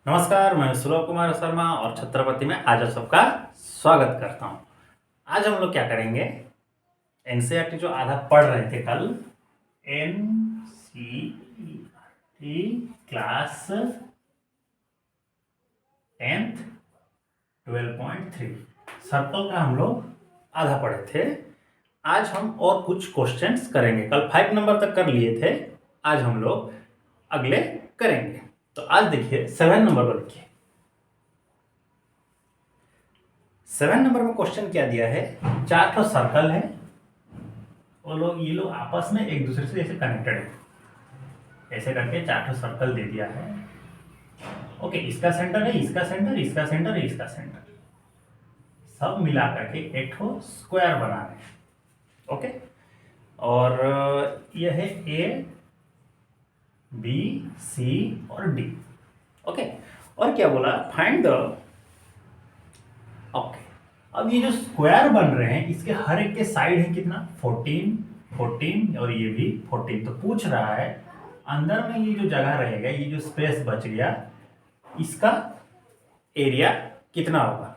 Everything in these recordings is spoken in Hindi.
नमस्कार, मैं सुलभ कुमार शर्मा और छत्रपति में आज आप सबका स्वागत करता हूं। आज हम लोग क्या करेंगे, एनसीईआरटी जो आधा पढ़ रहे थे कल, एनसीईआरटी क्लास 10th 12.3 सर्कल का हम लोग आधा पढ़े थे। आज हम और कुछ क्वेश्चंस करेंगे। कल 5 नंबर तक कर लिए थे, आज हम लोग अगले करेंगे। तो आज देखिए 7 नंबर पर देखिए। 7 नंबर में क्वेश्चन क्या दिया है, 4 सर्कल है और ये लोग आपस में एक दूसरे से ऐसे कनेक्टेड है, ऐसे करके 4 सर्कल दे दिया है। ओके, इसका सेंटर है, इसका सेंटर, इसका सेंटर है, इसका सेंटर, सब मिला करके एक स्क्वायर बना रहे हैं। ओके, और यह है ए बी सी और डी। ओके, और क्या बोला, फाइंड द। ओके, अब ये जो स्क्वायर बन रहे हैं इसके हर एक के साइड है कितना, 14 14 और ये भी 14। तो पूछ रहा है अंदर में ये जो जगह रहेगा, ये जो स्पेस बच गया, इसका एरिया कितना होगा,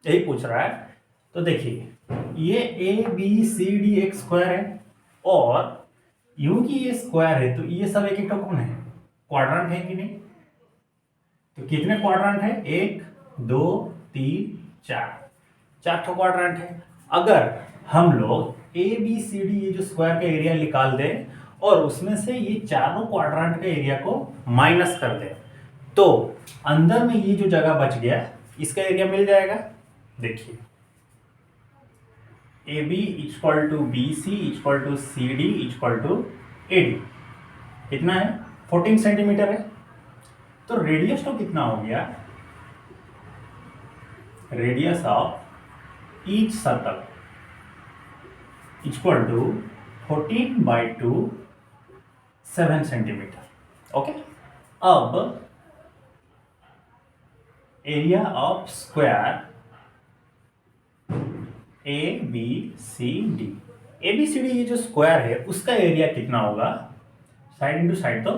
यही पूछ रहा है। तो देखिए ये ए बी सी डी एक स्क्वायर है और यूं कि ये स्क्वायर है तो ये सब एक एक कौन है, क्वाड्रेंट है कि नहीं। तो कितने क्वाड्रेंट है, 1 2 3 4, 4 क्वाड्रेंट है। अगर हम लोग ए बी सी डी ये जो स्क्वायर का एरिया निकाल दें और उसमें से ये चारों क्वाड्रेंट के एरिया को माइनस कर दें तो अंदर में ये जो जगह बच गया इसका एरिया मिल जाएगा। देखिए A B equal to B C equal to C D equal to A D कितना है, 14 सेंटीमीटर है। तो रेडियस तो कितना हो गया, radius of each circle equal to 14/2 7 centimetre. Okay, अब area of square A B C D, A B C D ये जो स्क्वायर है उसका एरिया कितना होगा, साइड इंटू साइड तो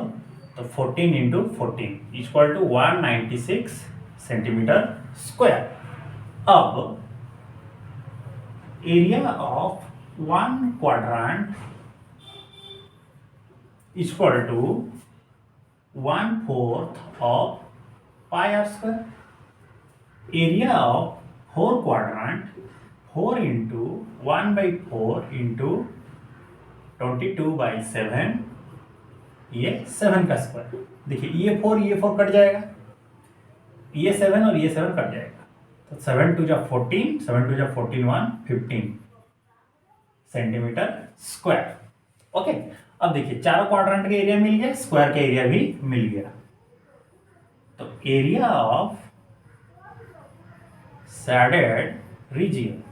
14 into 14 equal to 196 centimetre square. अब area of one quadrant equal to 1/4 of pi r square. Area of 4 quadrant 4 into 1/4 into 22/7, ये 7 का स्क्वायर। देखिए ये 4 कट जाएगा, ये 7 और ये 7 कट जाएगा, तो 7 2 जा 14, 7 2 जा 14 1 15 सेंटीमीटर स्क्वायर। ओके, अब देखिए चारों क्वाड्रेंट का एरिया मिल गया, स्क्वायर का एरिया भी मिल गया। तो area of shaded region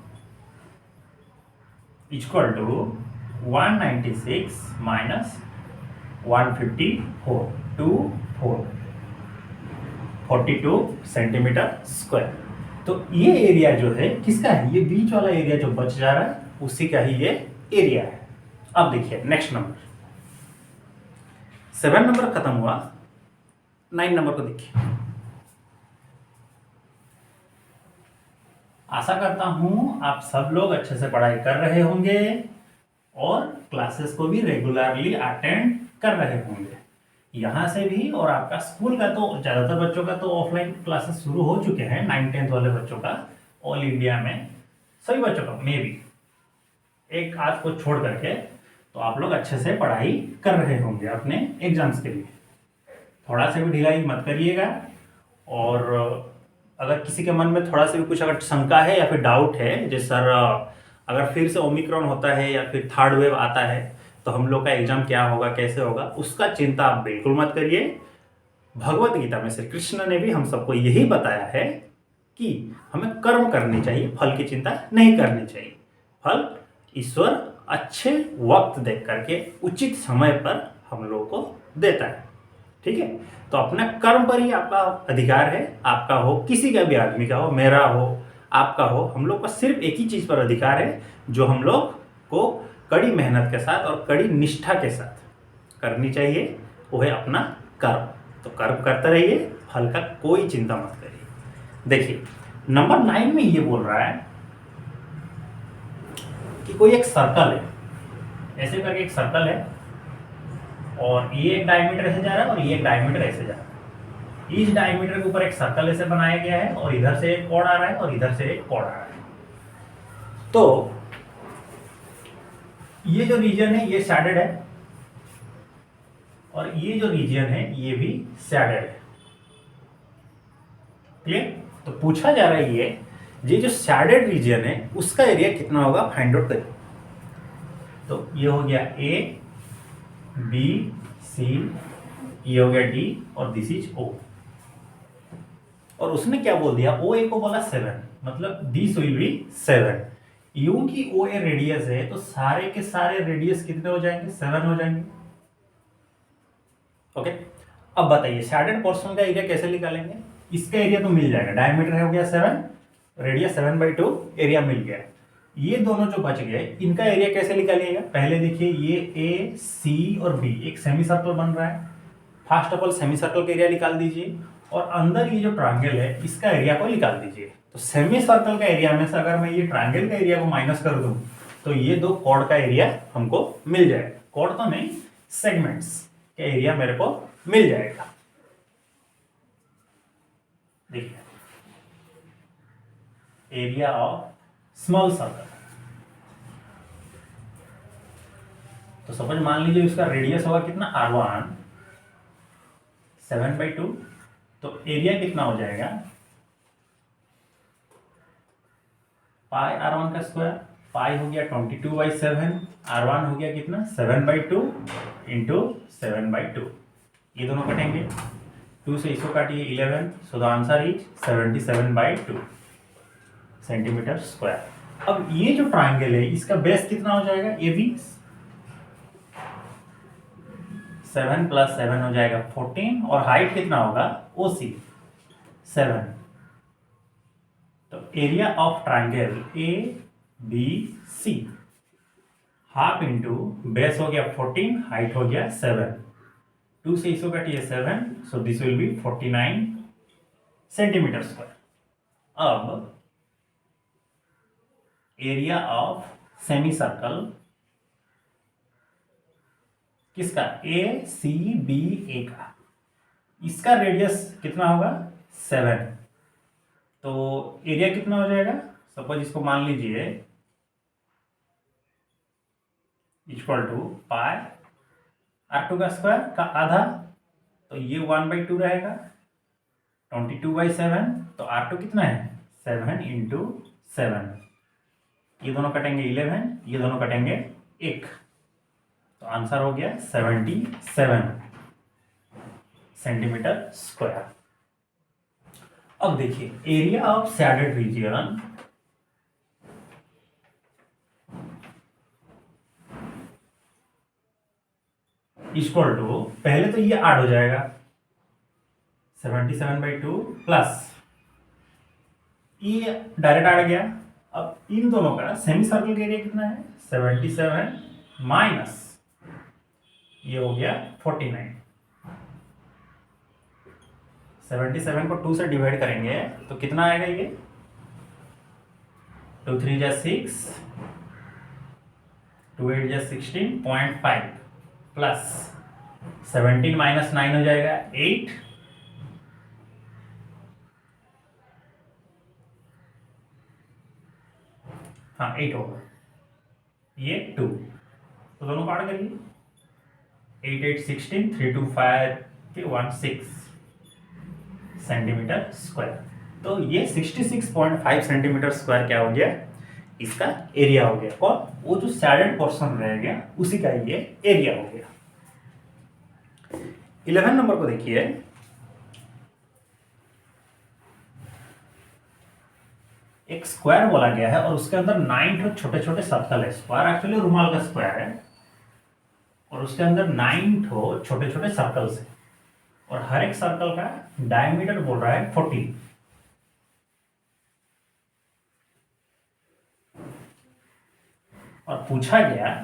equal to 196 minus 154 42 centimetre square. तो ये एरिया जो है किसका है, ये बीच वाला एरिया जो बच जा रहा है उसी का ही ये एरिया है। अब देखिए नेक्स्ट नंबर, 7 नंबर खत्म हुआ, 9 नंबर को देखिए। आशा करता हूं आप सब लोग अच्छे से पढ़ाई कर रहे होंगे और क्लासेस को भी रेगुलरली अटेंड कर रहे होंगे। यहाँ से भी और आपका स्कूल का तो ज़्यादातर बच्चों का तो ऑफलाइन क्लासेस शुरू हो चुके हैं, 9th-10th वाले बच्चों का ऑल इंडिया में सभी बच्चों का, मे भी एक आध को छोड़ करके, तो आप लोग अच्छे से पढ़ाई कर रहे होंगे अपने एग्जाम्स के लिए। थोड़ा सा भी ढिलाई मत करिएगा, और अगर किसी के मन में थोड़ा सा भी कुछ अगर शंका है या फिर डाउट है, जैसे सर अगर फिर से ओमिक्रॉन होता है या फिर थर्ड वेव आता है तो हम लोग का एग्जाम क्या होगा, कैसे होगा, उसका चिंता आप बिल्कुल मत करिए। भगवत गीता में श्री कृष्ण ने भी हम सबको यही बताया है कि हमें कर्म करनी चाहिए, फल की चिंता नहीं करनी चाहिए। फल ईश्वर अच्छे वक्त देख करके उचित समय पर हम लोग को देता है, ठीक है। तो अपना कर्म पर ही आपका अधिकार है, आपका हो, किसी का भी आदमी का हो, मेरा हो, आपका हो, हम लोग का सिर्फ एक ही चीज़ पर अधिकार है जो हम लोग को कड़ी मेहनत के साथ और कड़ी निष्ठा के साथ करनी चाहिए, वो है अपना कर्म। तो कर्व करते रहिए, फल का कोई चिंता मत करिए। देखिए नंबर 9 में ये बोल रहा है कि कोई एक सर्कल है, ऐसे करके एक सर्कल है, और ये एक डायमीटर ऐसे जा रहा है और ये एक डायमीटर ऐसे जा रहा है। इस डायमीटर के ऊपर एक सर्कल ऐसे बनाया गया है और इधर से एक कॉर्ड आ रहा है और इधर से एक कॉर्ड आ रहा है। तो ये जो रीजन है ये शैडेड है और ये जो रीजन है ये भी शैडेड है। क्लियर? तो पूछा जा रहा है ये जो शैडेड रीजन है उसका एरिया कितना होगा, फाइंड आउट करिए। तो ये हो गया ए, बी, सी, ये हो गया डी और दिस इज ओ। और उसने क्या बोल दिया, ओ ए को बोला 7, मतलब दिस विल बी 7। यूं की ओ ए रेडियस है तो सारे के सारे रेडियस कितने हो जाएंगे, 7 हो जाएंगे। ओके, अब बताइए शैडेड पोर्शन का एरिया कैसे निकालेंगे। इसका एरिया तो मिल जाएगा, डायमीटर हो गया 7, रेडियस 7/2, एरिया मिल गया। ये दोनों जो बच गए इनका एरिया कैसे निकालिएगा। पहले देखिए ये ए, सी और बी एक सेमी सर्कल बन रहा है। First of all semi circle का एरिया निकाल दीजिए और अंदर ये जो ट्रायंगल है इसका एरिया को निकाल दीजिए। तो सेमी सर्कल का एरिया में से अगर मैं ये ट्रायंगल का एरिया को माइनस कर दूं तो ये दो कॉर्ड का एरिया हमको मिल जाएगा। कॉर्ड तो नहीं, सेगमेंट्स का एरिया मेरे को मिल जाएगा। देखिए एरिया ऑफ स्मॉल सर्कल, तो सपोज मान लीजिए इसका रेडियस होगा कितना, r1 7/2, तो एरिया कितना हो जाएगा, पाई r1 का स्क्वायर, पाई हो गया 22/7, r1 हो गया कितना 7/2 इंटू 7/2, ये दोनों कटेंगे, 2 से इसको काटिए 11, so the answer is 77/2 centimetre square. अब ये जो ट्राइंगल है इसका बेस कितना हो जाएगा, ये भी 7 + 7 हो जाएगा 14, और हाइट कितना होगा, OC 7। तो area of triangle ABC half into base हो गया 14, हाइट हो गया 7, 2 से इसको काटिए 7, so this will be 49 centimetre square. अब एरिया ऑफ सेमी सर्कल किसका, ACBA का, इसका रेडियस कितना होगा 7, तो एरिया कितना हो जाएगा, सपोज इसको मान लीजिए इक्वल टू पाई r2 का स्क्वायर का आधा, तो ये 1/2 रहेगा, 22/7, तो r2 कितना है 7 इंटू 7, ये दोनों कटेंगे 11, ये दोनों कटेंगे 1, तो आंसर हो गया 77 सेंटीमीटर स्क्वायर। अब देखिए area of shaded region equal to, पहले तो ये ऐड हो जाएगा 77/2 प्लस ये डायरेक्ट ऐड गया। अब इन दोनों का सेमी सर्कल का एरिया कितना है 77 माइनस ये हो गया 49, 77 को 2 से डिवाइड करेंगे तो कितना आएगा, ये 2 3 जा 6, 2 8 जा 16.5 प्लस 17 माइनस 9 हो जाएगा 8, हाँ 8 होगा, ये 2, तो दोनों को ऐड करिए, 8 8 16, 3 2 5 16 सेंटीमीटर स्क्वायर। तो ये 66.5 सेंटीमीटर स्क्वायर क्या हो गया, इसका एरिया हो गया, और वो जो शैडेड पोर्शन रह गया उसी का ये एरिया हो गया। 11 नंबर को देखिए, एक स्क्वायर बोला गया है और उसके अंदर 9 छोटे छोटे सर्कल है। स्क्वायर एक्चुअली रुमाल का स्क्वायर है और उसके अंदर 9 छोटे छोटे सर्कल्स है, और हर एक सर्कल का डायमीटर बोल रहा है 14। और पूछा गया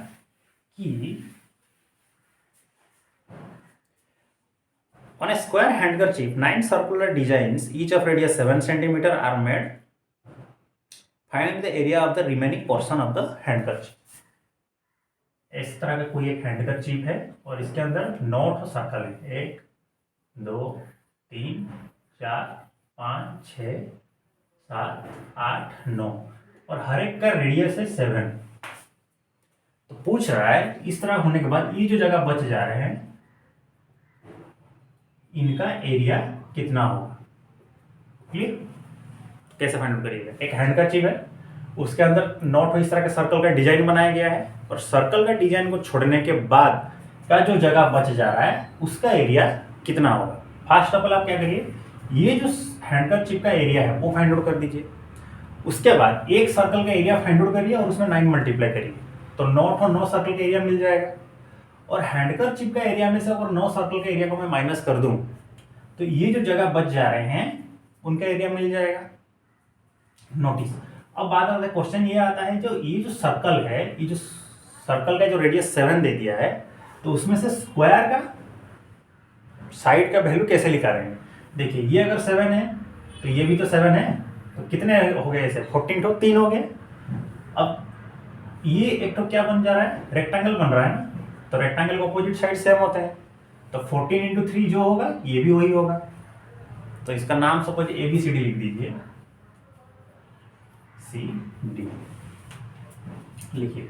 कि On a square handkerchief, 9 circular designs, each of radius 7 centimeter, are made. Find the area of the remaining portion of the handkerchief. इस तरह का कोई एक हैंडकरचीफ है और इसके अंदर 9 सर्कल है, 1 2 3 4 5 6 7 8 9 और हर एक का रेडियस है 7। तो पूछ रहा है इस तरह होने के बाद ये जो जगह बच जा रहे हैं इनका एरिया कितना होगा। क्लियर? कैसे फाइंड आउट करिएगा। एक हैंडकरचीफ है, उसके अंदर नॉट इस तरह के सर्कल का डिजाइन बनाया गया है और सर्कल का डिजाइन को छोड़ने के बाद का जो जगह बच जा रहा है उसका एरिया कितना होगा। फर्स्ट ऑफ ऑल आप क्या करिए, ये जो हैंडकरचीफ का एरिया है वो फाइंड आउट कर दीजिए। उसके बाद एक सर्कल का एरिया फाइंड आउट करिए और उसमें 9 मल्टीप्लाई करिए तो 9 और 9 सर्कल का एरिया मिल जाएगा। और हैंडकरचीफ का एरिया में से अगर 9 सर्कल के एरिया को मैं माइनस कर दूं तो ये जो जगह बच जा रहे हैं उनका एरिया मिल जाएगा। नोटिस, अब बात आता है, क्वेश्चन ये आता है जो ये जो सर्कल है, ये जो सर्कल का जो रेडियस 7 दे दिया है तो उसमें से स्क्वायर का साइड का वैल्यू कैसे लिखा रहे हैं। देखिए ये अगर 7 है तो ये भी तो 7 है, तो कितने हो गए ऐसे 14 तो 3 हो गए। अब ये एक तो क्या बन जा रहा है, रेक्टेंगल बन रहा है ना, तो रेक्टेंगल का अपोजिट साइड सेम होता है तो 14 इंटू 3 जो होगा ये भी वही होगा। तो इसका नाम सपोज ABCD लिख दीजिए, CD लिखिए।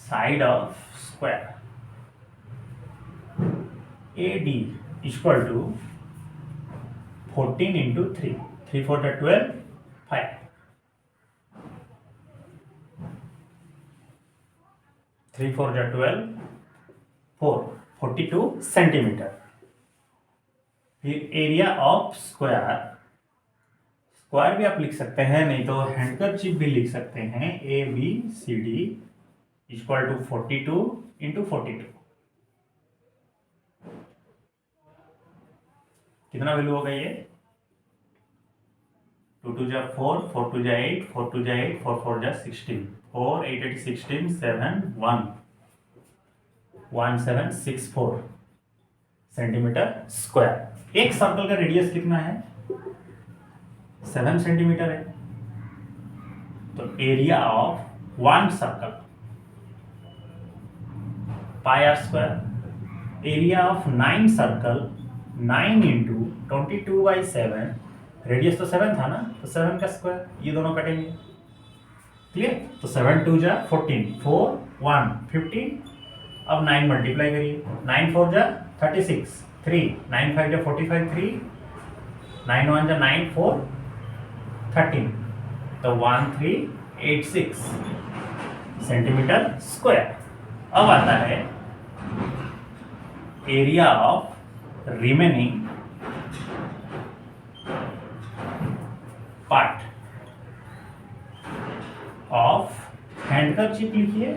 Side of square AD equal to 14 into 3, 3 4 12 5, 3 4 12 4, 42 centimetre. फिर एरिया ऑफ स्क्वायर, स्क्वायर भी आप लिख सकते हैं, नहीं तो हैंडकरचीफ भी लिख सकते हैं, ABCD इक्वल टू 42 इंटू 42। कितना वैल्यू होगा ये, 2 2 जा 4, 4 2 जा 8, 4 2 जा 8, 4 4 जा 16, 4 8 8 16 7 1 1764 सेंटीमीटर स्क्वायर। एक सर्कल का रेडियस कितना है, 7 सेंटीमीटर है। तो area of 1 circle pi r square, area of 9 circle 9 into 22/7, radius तो 7 था ना तो 7 का स्क्वायर, ये दोनों कटेंगे। क्लियर? तो 7 2 जा 14, 4 1 15। अब 9 मल्टीप्लाई करिए, 9 4 जा 36, 3 9 5 जा 45, 3 9 1 जा 9 4 13, तो 1386 सेंटीमीटर स्क्वायर। अब आता है area of remaining part of handkerchief लिखिए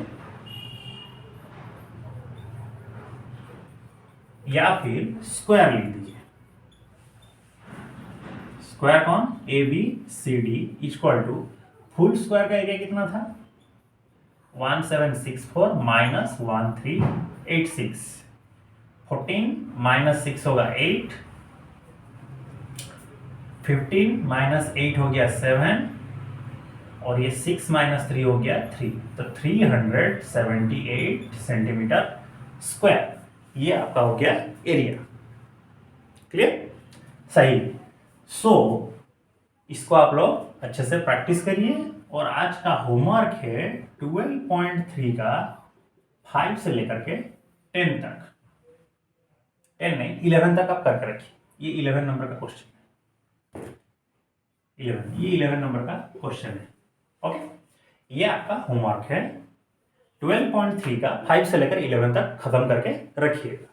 या फिर स्क्वायर लिख दीजिए। स्क्वायर कौन, ABCD equal to full square का एरिया कितना था 1764 माइनस 1386, 14 माइनस 6 होगा 8, 15 माइनस 8 हो गया 7 और ये 6 माइनस 3 हो गया 3, तो 378 सेंटीमीटर स्क्वायर ये आपका हो गया एरिया। क्लियर? सही। सो इसको आप लोग अच्छे से प्रैक्टिस करिए और आज का होमवर्क है 12.3 का 5 से लेकर के 10 तक, 10 नहीं 11 तक आप करके रखिए। ये 11 नंबर का क्वेश्चन है, 11, ये 11 नंबर का क्वेश्चन है। ओके, ये आपका होमवर्क है 12.3 का 5 से लेकर 11 तक खत्म करके रखिएगा।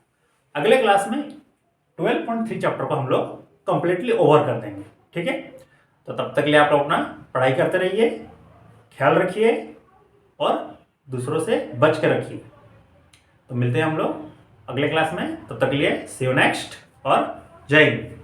अगले क्लास में 12.3 चैप्टर को हम लोग कंप्लीटली ओवर कर देंगे। ठीक है, तो तब तक के लिए आप लोग अपना पढ़ाई करते रहिए, ख्याल रखिए और दूसरों से बच के रखिए। तो मिलते हैं हम लोग अगले क्लास में, तब तक के लिए सी यू नेक्स्ट और जय हिंद।